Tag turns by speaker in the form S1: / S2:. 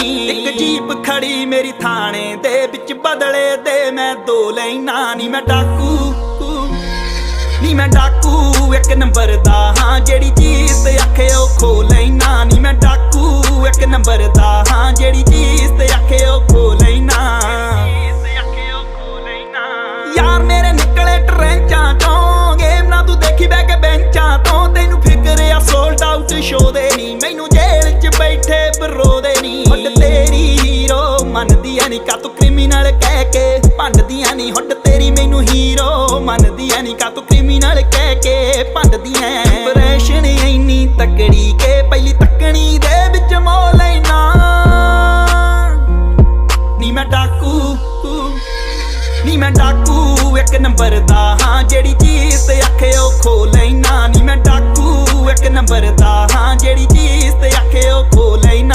S1: ਇੱਕ ਜੀਪ ਖੜੀ ਮੇਰੀ ਥਾਣੇ ਦੇ ਵਿੱਚ ਬਦਲੇ ਦੇ ਮੈਂ ਦੋ ਲੈਣਾ ਨੀ ਮੈਂ ਡਾਕੂ ਨੀ ਮੈਂ ਡਾਕੂ ਇੱਕ ਨੰਬਰ ਦਾ ਹਾਂ ਜਿਹੜੀ ਚੀਜ਼ ਤੇ ਆਖੇ ਉਹ ਖੋ ਲੈਣਾ ਨੀ ਮੈਂ ਡਾਕੂ ਇੱਕ ਨੰਬਰ ਦਾ ਹਾਂ ਜਿਹੜੀ ਚੀਜ਼ ਤੇ ਆਖੇ ਉਹ ਖੋ ਲੈਣਾ ਯਾਰ ਮੇਰੇ ਨਿਕਲੇ ਟਰੈਂਚਾਂ ਚੋਂ ਗੇਮ ਨਾ ਤੂੰ ਦੇਖੀ ਬਹਿ ਕੇ ਬੈਂਚਾਂ ਤੋਂ ਤੈਨੂੰ ਫਿਕਰ ਆ ਸੋਲਡ ਆਊਟ ਸ਼ੋ ਦੇ ਨੀ ਮੈਨੂੰ ਜੇਲ੍ਹ 'ਚ ਬੈਠੇ ਬਰੋ ਦੇ ਨੀ ਹੁੱਡ ਤੇਰੀ ਹੀਰੋ ਮੰਨਦੀਆਂ ਨੀ ਕਾ ਤੂੰ ਕ੍ਰਿਮੀਨਲ ਕਹਿ ਕੇ ਭੰਡਦੀਆਂ ਨੀ ਹੁੱਡ ਤੇਰੀ ਮੈਨੂੰ ਹੀਰੋ ਮੰਨਦੀਆਂ ਨੀ ਕਾ ਤੂੰ ਕ੍ਰਿਮੀਨਲ ਕਹਿ ਕੇ ਭੰਡਦੀਆਂ ਇੰਪ੍ਰੈਸ਼ਨ ਇੰਨੀ ਤਕੜੀ ਕੇ ਪਹਿਲੀ ਤੱਕਣੀ ਦੇ ਵਿੱਚ ਮੋ ਲੈਣਾ ਨੀ ਮੈਂ ਡਾਕੂ ਨੀ ਮੈਂ ਡਾਕੂ ਇੱਕ ਨੰਬਰ ਦਾ ਹਾਂ ਜਿਹੜੀ ਚੀਜ਼ ਤੇ ਆਖੇ ਉਹ ਖੋ ਲੈਣਾ ਨੀ ਮੈਂ ਡਾਕੂ ਇੱਕ ਨੰਬਰ ਦਾ ਹਾਂ ਜਿਹੜੀ ਚੀਜ਼ ਤੇ ਆਖੇ ਉਹ ਖੋ ਲੈਣਾ।